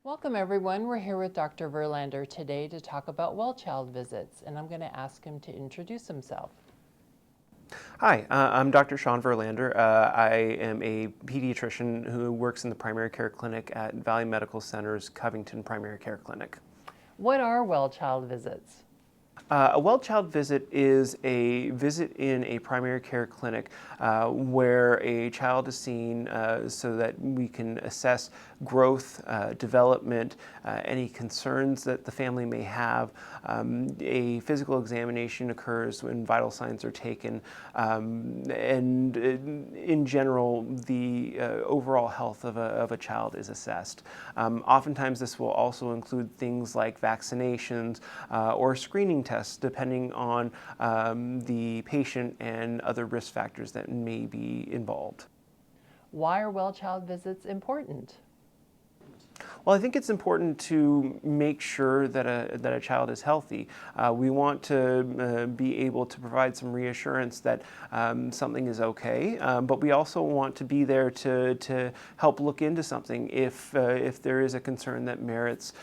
Welcome everyone. We're here with Dr. Verlander today to talk about well-child visits, and I'm going to ask him to introduce himself. Hi, I'm Dr. Sean Verlander. I am a pediatrician who works in the primary care clinic at Valley Medical Center's Covington Primary Care Clinic. What are well-child visits? A well-child visit is a visit in a primary care clinic where a child is seen so that we can assess growth, development, any concerns that the family may have. A physical examination occurs when vital signs are taken, and in general, the overall health of a child is assessed. Oftentimes, this will also include things like vaccinations or screening tests, depending on the patient and other risk factors that may be involved. Why are well-child visits important? Well, I think it's important to make sure that a child is healthy. We want to be able to provide some reassurance that something is okay, but we also want to be there to help look into something if there is a concern that merits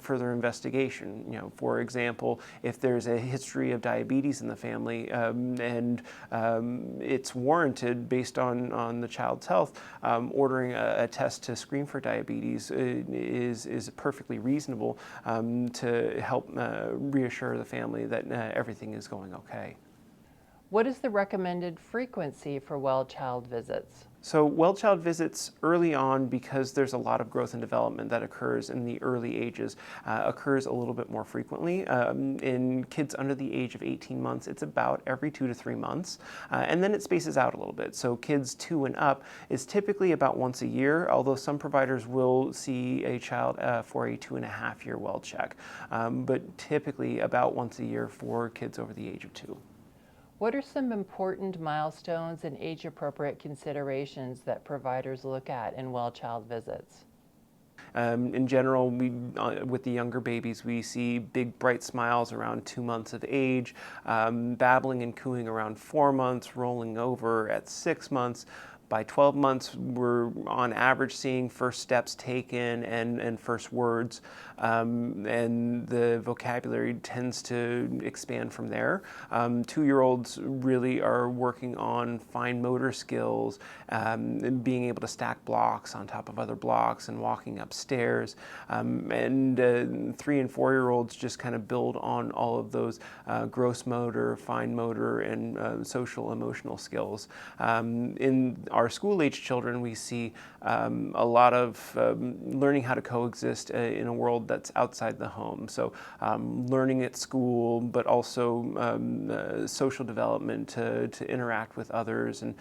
further investigation. You know, for example, if there's a history of diabetes in the family and it's warranted based on the child's health, ordering a test to screen for diabetes is perfectly reasonable to help reassure the family that everything is going okay. What is the recommended frequency for well-child visits? So well-child visits early on, because there's a lot of growth and development that occurs in the early ages, occurs a little bit more frequently. In kids under the age of 18 months, it's about every 2 to 3 months, and then it spaces out a little bit. So kids 2 and up is typically about once a year, although some providers will see a child for a 2.5-year well check, but typically about once a year for kids over the age of 2. What are some important milestones and age-appropriate considerations that providers look at in well-child visits? In general, with the younger babies, we see big, bright smiles around 2 months of age, babbling and cooing around 4 months, rolling over at 6 months. By 12 months, we're on average seeing first steps taken and first words, and the vocabulary tends to expand from there. 2-year-olds really are working on fine motor skills, and being able to stack blocks on top of other blocks and walking upstairs. And 3 and 4-year-olds just kind of build on all of those gross motor, fine motor, and social emotional skills. In our school-age children, we see a lot of learning how to coexist in a world that's outside the home. So learning at school, but also social development to interact with others and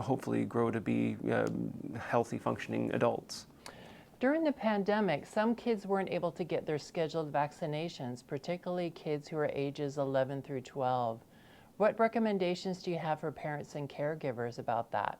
hopefully grow to be healthy, functioning adults. During the pandemic, some kids weren't able to get their scheduled vaccinations, particularly kids who are ages 11 through 12. What recommendations do you have for parents and caregivers about that?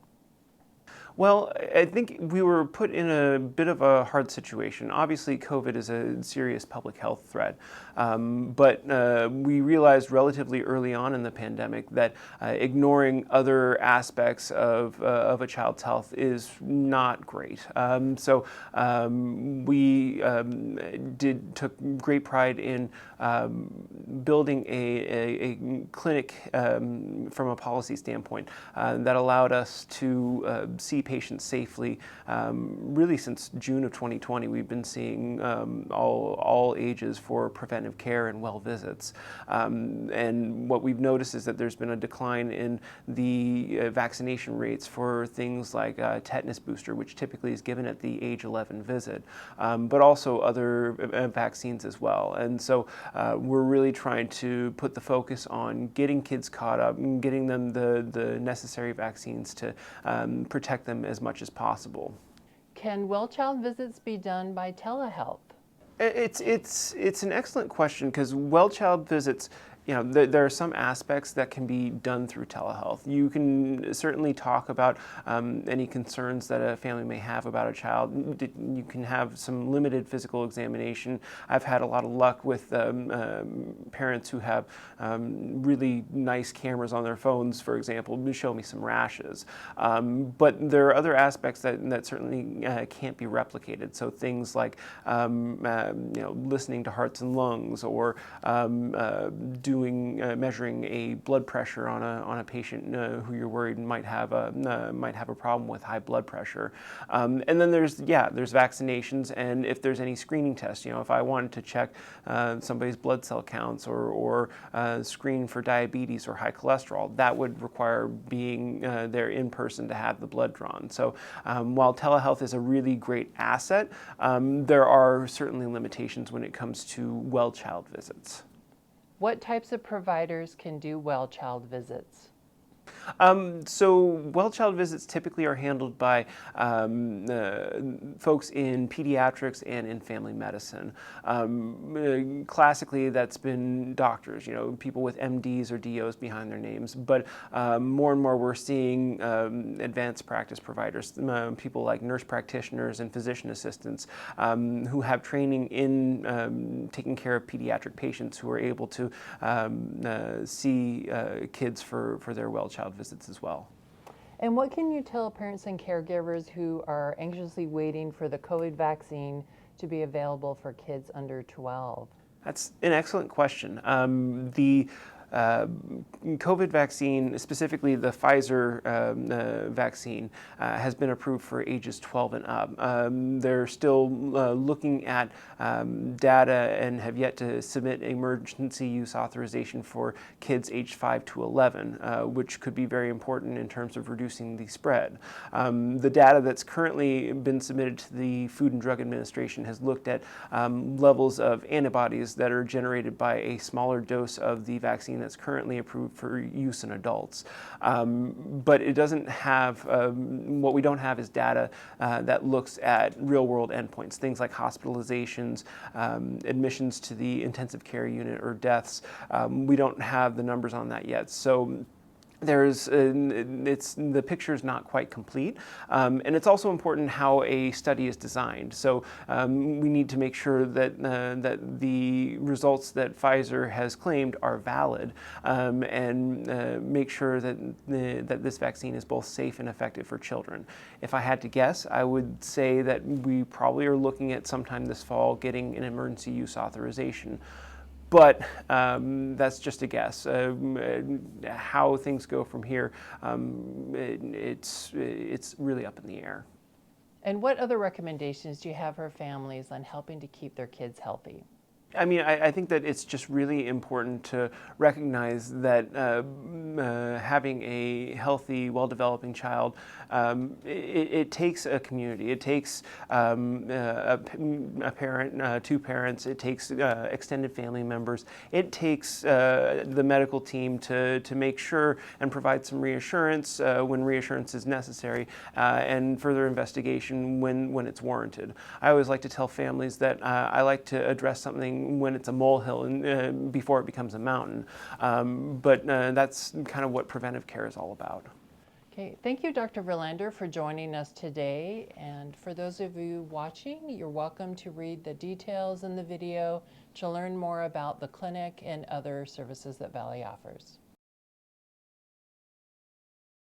Well, I think we were put in a bit of a hard situation. Obviously, COVID is a serious public health threat, but we realized relatively early on in the pandemic that ignoring other aspects of a child's health is not great. So we took great pride in building a clinic from a policy standpoint that allowed us to see patients safely. Really since June of 2020, we've been seeing all ages for preventive care and well visits. And what we've noticed is that there's been a decline in the vaccination rates for things like tetanus booster, which typically is given at the age 11 visit, but also other vaccines as well. And so we're really trying to put the focus on getting kids caught up and getting them the necessary vaccines to protect them as much as possible. Can well-child visits be done by telehealth? It's an excellent question, because well-child visits there are some aspects that can be done through telehealth. You can certainly talk about any concerns that a family may have about a child. You can have some limited physical examination. I've had a lot of luck with parents who have really nice cameras on their phones, for example, to show me some rashes. But there are other aspects that certainly can't be replicated. So things like listening to hearts and lungs, or measuring a blood pressure on a patient who you're worried might have a problem with high blood pressure. And then there's vaccinations, and if there's any screening tests, if I wanted to check somebody's blood cell counts, or screen for diabetes or high cholesterol, that would require being there in person to have the blood drawn. So while telehealth is a really great asset, there are certainly limitations when it comes to well child visits. What types of providers can do well child visits? So well child visits typically are handled by folks in pediatrics and in family medicine. Classically, that's been doctors, people with MDs or DOs behind their names. But more and more, we're seeing advanced practice providers, people like nurse practitioners and physician assistants who have training in taking care of pediatric patients, who are able to see kids for their well child visits as well. And what can you tell parents and caregivers who are anxiously waiting for the COVID vaccine to be available for kids under 12? That's an excellent question. The COVID vaccine, specifically the Pfizer vaccine, has been approved for ages 12 and up. They're still looking at data and have yet to submit emergency use authorization for kids aged 5 to 11, which could be very important in terms of reducing the spread. The data that's currently been submitted to the Food and Drug Administration has looked at levels of antibodies that are generated by a smaller dose of the vaccine that's currently approved for use in adults. But it doesn't have, what we don't have is data that looks at real-world endpoints, things like hospitalizations, admissions to the intensive care unit, or deaths. We don't have the numbers on that yet. So the picture is not quite complete, and it's also important how a study is designed. So we need to make sure that that the results that Pfizer has claimed are valid, and make sure that that this vaccine is both safe and effective for children. If I had to guess, I would say that we probably are looking at sometime this fall getting an emergency use authorization. But that's just a guess. How things go from here, it's really up in the air. And what other recommendations do you have for families on helping to keep their kids healthy? I mean, I think that it's just really important to recognize that having a healthy, well-developing child, it takes a community. It takes a parent, two parents. It takes extended family members. It takes the medical team to make sure and provide some reassurance when reassurance is necessary, and further investigation when it's warranted. I always like to tell families that I like to address something when it's a molehill and before it becomes a mountain. But that's kind of what preventive care is all about. Okay, thank you, Dr. Verlander, for joining us today. And for those of you watching, you're welcome to read the details in the video to learn more about the clinic and other services that Valley offers.